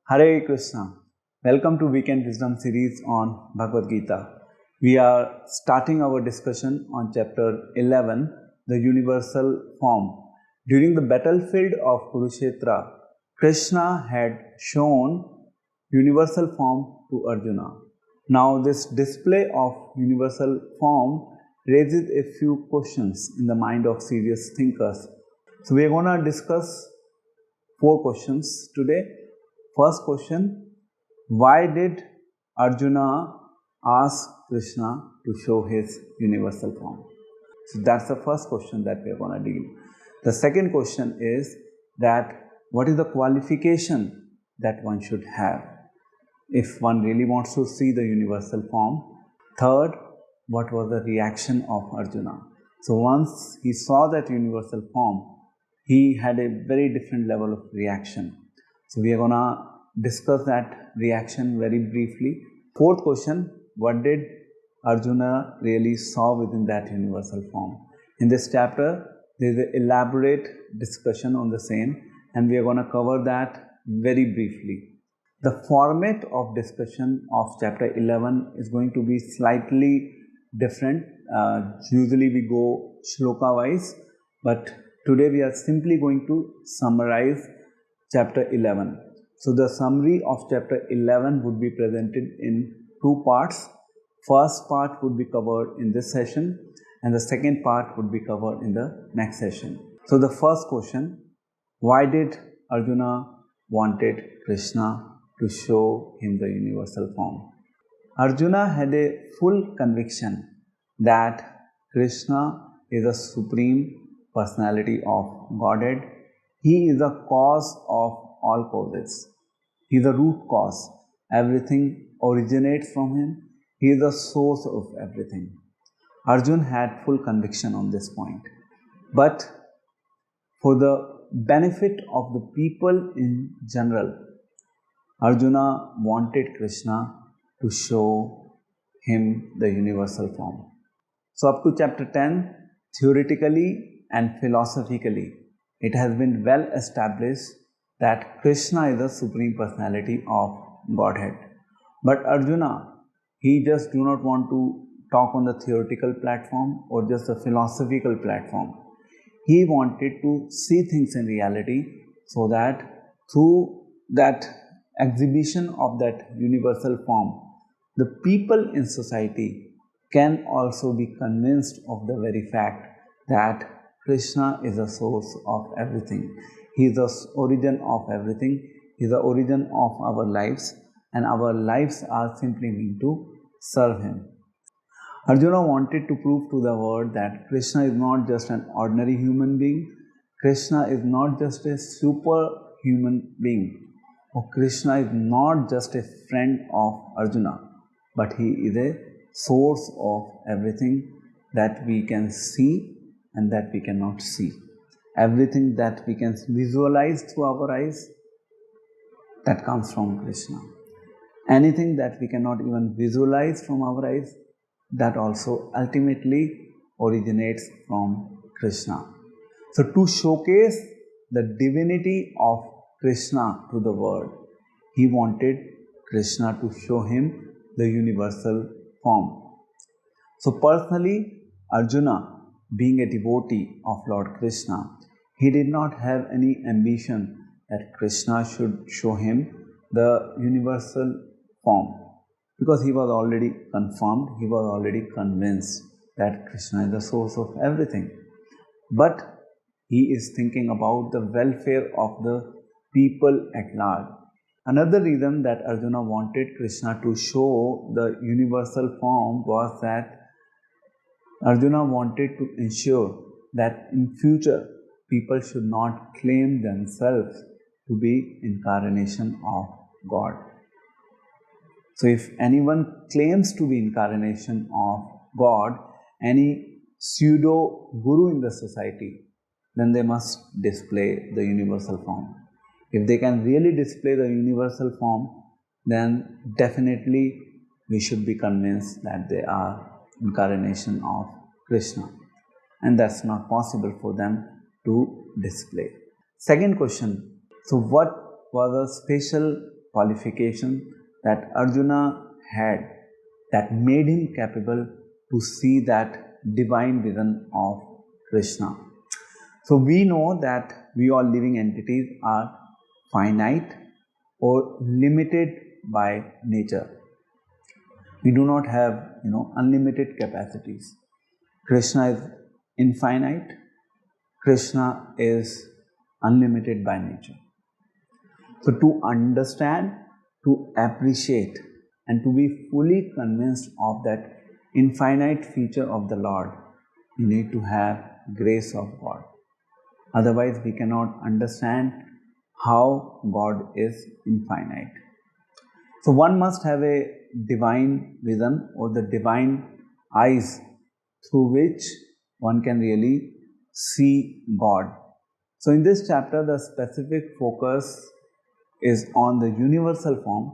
Hare Krishna. Welcome to Weekend Wisdom series on Bhagavad Gita. We are starting our discussion on chapter 11, the universal form. During the battlefield of Kurukshetra, Krishna had shown universal form to Arjuna. Now this display of universal form raises a few questions in the mind of serious thinkers. So we are going to discuss 4 questions today. First question, why did Arjuna ask Krishna to show his universal form? So that's the first question that we are going to deal. The second question is that what is the qualification that one should have if one really wants to see the universal form? Third, what was the reaction of Arjuna? So once he saw that universal form, he had a very different level of reaction. So we are going to discuss that reaction very briefly. Fourth question, what did Arjuna really saw within that universal form? In this chapter, there is an elaborate discussion on the same, and we are going to cover that very briefly. The format of discussion of chapter 11 is going to be slightly different. Usually we go shloka wise, but today we are simply going to summarize chapter 11. So the summary of chapter 11 would be presented in 2 parts. First part would be covered in this session and the second part would be covered in the next session. So the first question, why did Arjuna wanted Krishna to show him the universal form? Arjuna had a full conviction that Krishna is a supreme personality of Godhead. He is the cause of all causes. He is the root cause. Everything originates from him. He is the source of everything. Arjuna had full conviction on this point. But for the benefit of the people in general, Arjuna wanted Krishna to show him the universal form. So up to chapter 10, theoretically and philosophically, it has been well established that Krishna is the supreme personality of Godhead. But Arjuna, he just do not want to talk on the theoretical platform or just the philosophical platform. He wanted to see things in reality so that through that exhibition of that universal form, the people in society can also be convinced of the very fact that Krishna is the source of everything. He is the origin of everything. He is the origin of our lives, and our lives are simply meant to serve him. Arjuna wanted to prove to the world that Krishna is not just an ordinary human being. Krishna is not just a superhuman being. Or Krishna is not just a friend of Arjuna, but he is a source of everything that we can see and that we cannot see. Everything that we can visualize through our eyes, that comes from Krishna. Anything that we cannot even visualize from our eyes, that also ultimately originates from Krishna. So to showcase the divinity of Krishna to the world, he wanted Krishna to show him the universal form. So personally, Arjuna, being a devotee of Lord Krishna, he did not have any ambition that Krishna should show him the universal form, because he was already confirmed, he was already convinced that Krishna is the source of everything. But he is thinking about the welfare of the people at large. Another reason that Arjuna wanted Krishna to show the universal form was that Arjuna wanted to ensure that in future people should not claim themselves to be incarnation of God. So if anyone claims to be incarnation of God, any pseudo guru in the society, then they must display the universal form. If they can really display the universal form, then definitely we should be convinced that they are incarnation of Krishna. And that's not possible for them to display. Second question, so what was the special qualification that Arjuna had that made him capable to see that divine vision of Krishna. So we know that we all living entities are finite or limited by nature. We do not have unlimited capacities. Krishna is infinite. Krishna is unlimited by nature. So to understand, to appreciate, and to be fully convinced of that infinite feature of the Lord, we need to have grace of God. Otherwise, we cannot understand how God is infinite. So one must have a divine vision or the divine eyes through which one can really see God. So in this chapter, the specific focus is on the universal form,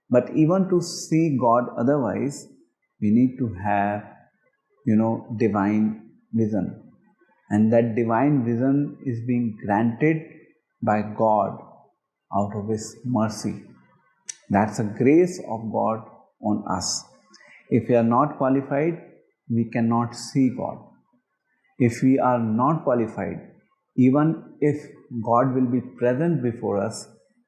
but even to see God otherwise, we need to have, divine vision. And that divine vision is being granted by God out of His mercy. That's a grace of God on us. If we are not qualified, we cannot see God. If we are not qualified, even if God will be present before us,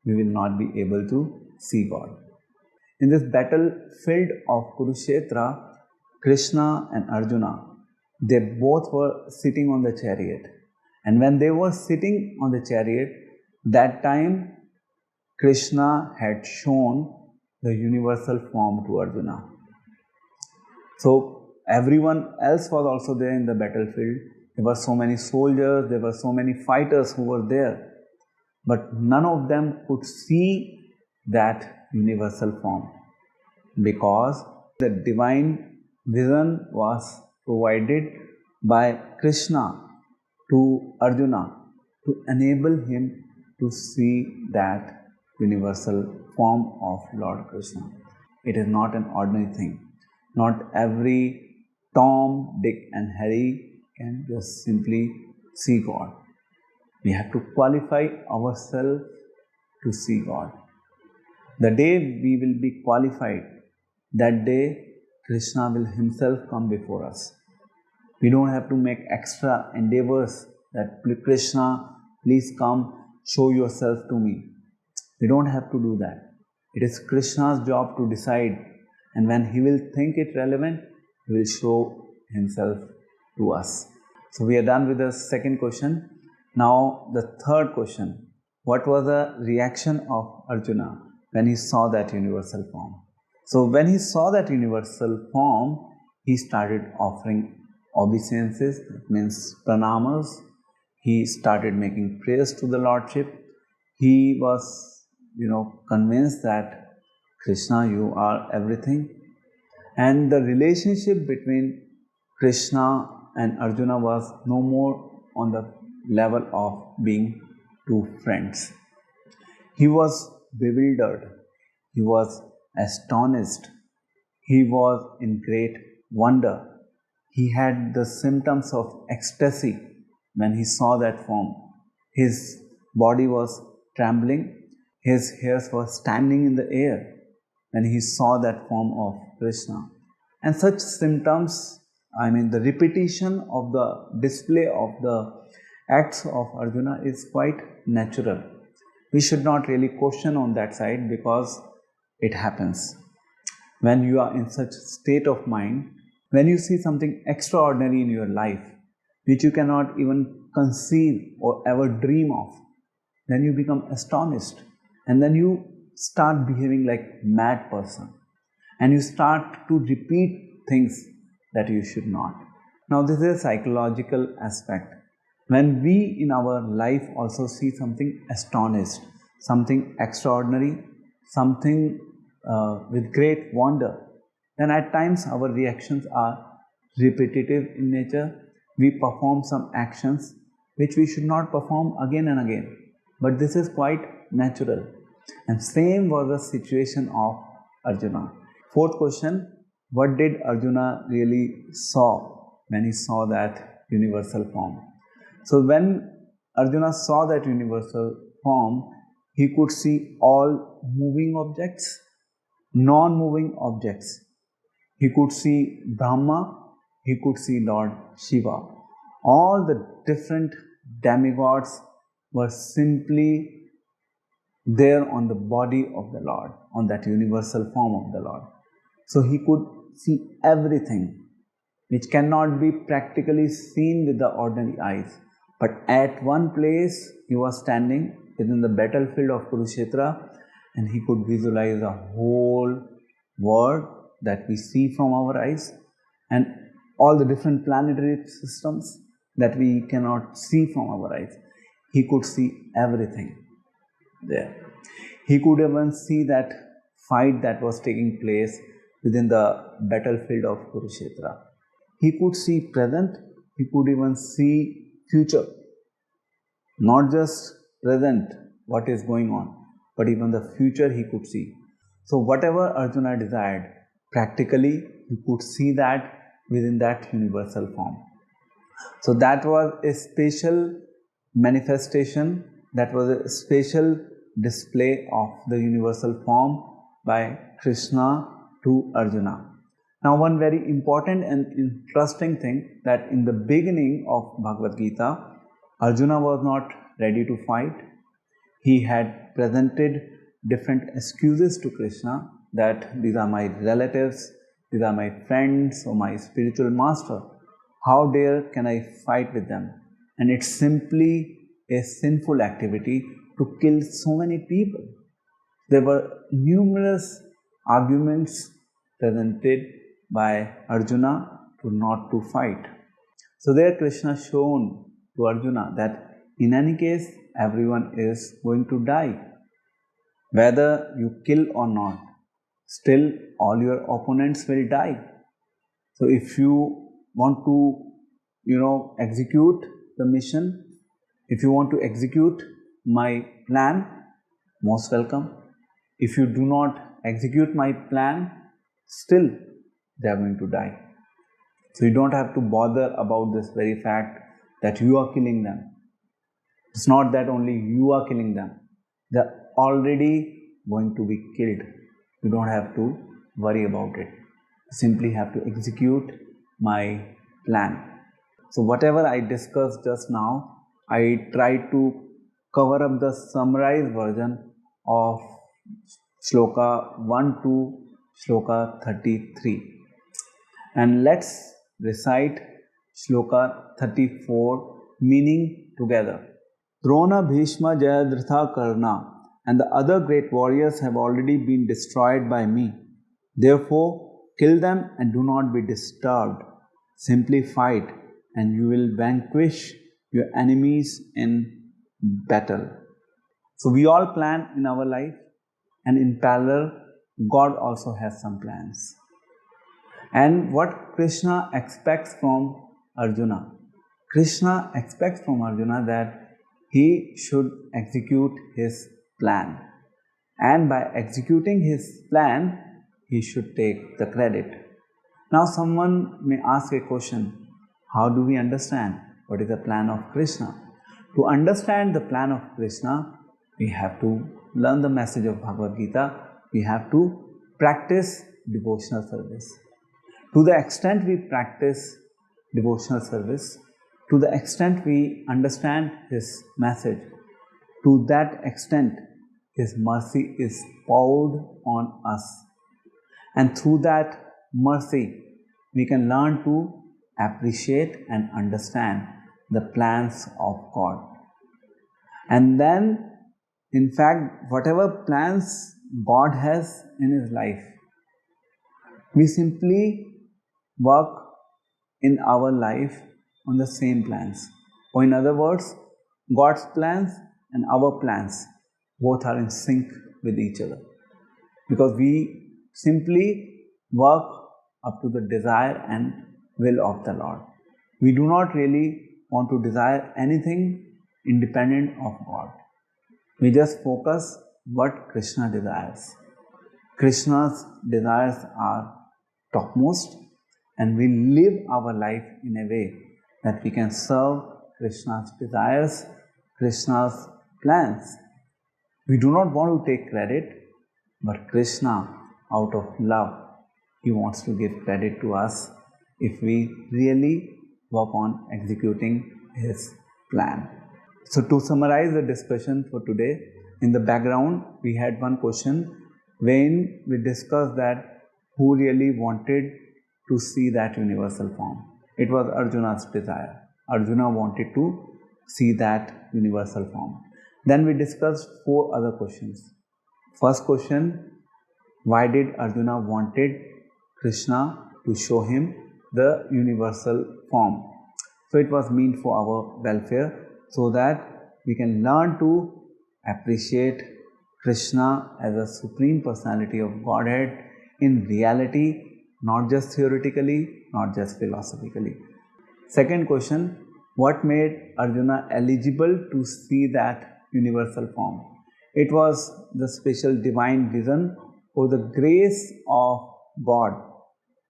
we will not be able to see God. In this battlefield of Kurukshetra, Krishna and Arjuna, they both were sitting on the chariot. And when they were sitting on the chariot, that time Krishna had shown the universal form to Arjuna. So everyone else was also there in the battlefield. There were so many soldiers, there were so many fighters who were there. But none of them could see that universal form because the divine vision was provided by Krishna to Arjuna to enable him to see that universal form of Lord Krishna. It is not an ordinary thing. Not every Tom, Dick and Harry can just simply see God. We have to qualify ourselves to see God. The day we will be qualified, that day Krishna will himself come before us. We don't have to make extra endeavors that Krishna, please come, show yourself to me. We don't have to do that. It is Krishna's job to decide, and when he will think it relevant, he will show himself to us. So we are done with the second question. Now the third question. What was the reaction of Arjuna when he saw that universal form? So when he saw that universal form, he started offering obeisances, that means pranamas. He started making prayers to the Lordship. He was, convinced that Krishna, you are everything. And the relationship between Krishna and Arjuna was no more on the level of being two friends. He was bewildered. He was astonished. He was in great wonder. He had the symptoms of ecstasy when he saw that form. His body was trembling. His hairs were standing in the air when he saw that form of Krishna. And such symptoms, the repetition of the display of the acts of Arjuna is quite natural. We should not really question on that side because it happens. When you are in such state of mind, when you see something extraordinary in your life, which you cannot even conceive or ever dream of, then you become astonished. And then you start behaving like mad person. And you start to repeat things that you should not. Now this is a psychological aspect. When we in our life also see something astonished, something extraordinary, something with great wonder, then at times our reactions are repetitive in nature. We perform some actions which we should not perform again and again. But this is quite natural. And same was the situation of Arjuna. Fourth question, what did Arjuna really saw when he saw that universal form? So when Arjuna saw that universal form, He could see all moving objects, non-moving objects. He could see Brahma, he could see Lord Shiva. All the different demigods were simply there on the body of the Lord, on that universal form of the Lord. So he could see everything which cannot be practically seen with the ordinary eyes. But at one place he was standing within the battlefield of Kurukshetra, and he could visualize the whole world that we see from our eyes and all the different planetary systems that we cannot see from our eyes. He could see everything there. He could even see that fight that was taking place within the battlefield of Kurukshetra. He could see present, he could even see future. Not just present, what is going on, but even the future he could see. So whatever Arjuna desired, practically he could see that within that universal form. So that was a special manifestation, that was a special display of the universal form by Krishna to Arjuna. Now one very important and interesting thing, that in the beginning of Bhagavad Gita, Arjuna was not ready to fight. He had presented different excuses to Krishna that these are my relatives, these are my friends or my spiritual master. How dare can I fight with them? And it's simply a sinful activity to kill so many people. There were numerous arguments presented by Arjuna to not to fight. So there Krishna shown to Arjuna that in any case everyone is going to die. Whether you kill or not, still all your opponents will die. So if you want to execute the mission, if you want to execute my plan, most welcome. If you do not execute my plan, still they are going to die. So you don't have to bother about this very fact that you are killing them. It's not that only you are killing them. They are already going to be killed. You don't have to worry about it. You simply have to execute my plan. So whatever I discussed just now, I tried to cover up the summarized version of Shloka 1 to Shloka 33. And let's recite Shloka 34 meaning together. Drona, Bhishma, Jayadratha, Karna and the other great warriors have already been destroyed by me. Therefore, kill them and do not be disturbed. Simply fight and you will vanquish your enemies in battle. So we all plan in our life, and in parallel, God also has some plans. And what Krishna expects from Arjuna? Krishna expects from Arjuna that he should execute his plan. And by executing his plan, he should take the credit. Now someone may ask a question, how do we understand what is the plan of Krishna? To understand the plan of Krishna, we have to learn the message of Bhagavad Gita. We have to practice devotional service. To the extent we practice devotional service, to the extent we understand his message, to that extent his mercy is poured on us. And through that mercy, we can learn to appreciate and understand the plans of God. And then, in fact, whatever plans God has in his life, we simply work in our life on the same plans. Or in other words, God's plans and our plans both are in sync with each other. Because we simply work up to the desire and will of the Lord. We do not really want to desire anything independent of God. We just focus what Krishna desires. Krishna's desires are topmost, and we live our life in a way that we can serve Krishna's desires, Krishna's plans. We do not want to take credit, but Krishna, out of love, he wants to give credit to us if we really work on executing his plan. So to summarize the discussion for today, in the background we had one question when we discussed that who really wanted to see that universal form. It was Arjuna's desire. Arjuna wanted to see that universal form. Then we discussed 4 other questions. First question, why did Arjuna wanted Krishna to show him the universal form? So it was meant for our welfare, so that we can learn to appreciate Krishna as a supreme personality of Godhead in reality, not just theoretically, not just philosophically. Second question, what made Arjuna eligible to see that universal form? It was the special divine vision or the grace of God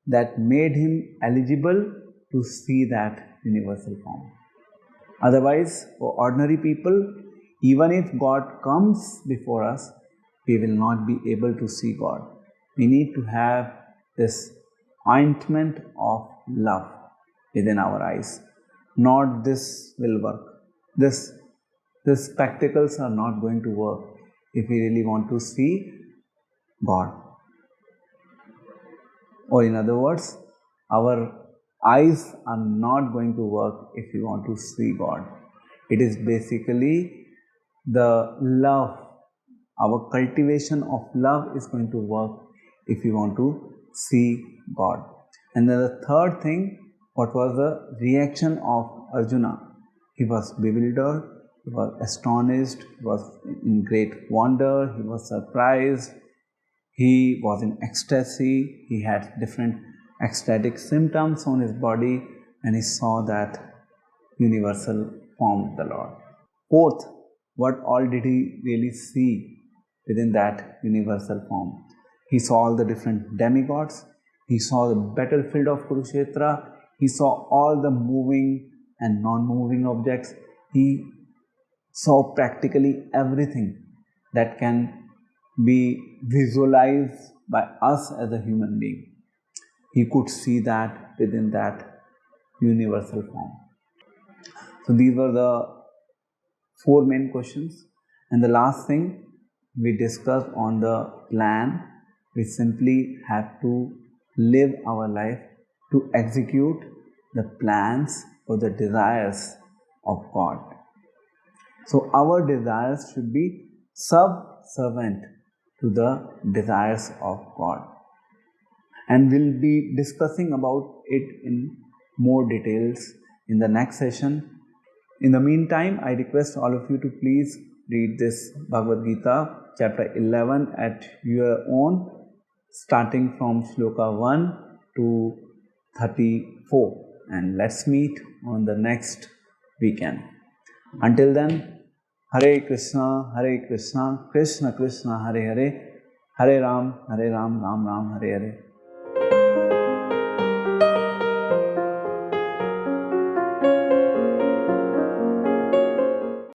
that made him eligible to see that universal form. Otherwise, for ordinary people, even if God comes before us, we will not be able to see God. We need to have this ointment of love within our eyes. Not this will work. These spectacles are not going to work if we really want to see God. Or in other words, our eyes are not going to work if we want to see God. It is basically the love, our cultivation of love is going to work if we want to see God. And then the third thing, what was the reaction of Arjuna? He was bewildered, he was astonished, he was in great wonder, he was surprised, he was in ecstasy, he had different ecstatic symptoms on his body, and he saw that universal form of the Lord. Fourth, what all did he really see within that universal form? He saw all the different demigods, he saw the battlefield of Kurukshetra, he saw all the moving and non-moving objects, he saw practically everything that can be visualized by us as a human being. He could see that within that universal form. So these were the 4 main questions. And the last thing we discussed on the plan, we simply have to live our life to execute the plans or the desires of God. So our desires should be subservient to the desires of God. And we'll be discussing about it in more details in the next session. In the meantime, I request all of you to please read this Bhagavad Gita, chapter 11 at your own, starting from shloka 1 to 34. And let's meet on the next weekend. Until then, Hare Krishna, Krishna Krishna, Hare Hare, Hare Ram, Ram Ram, Hare Hare.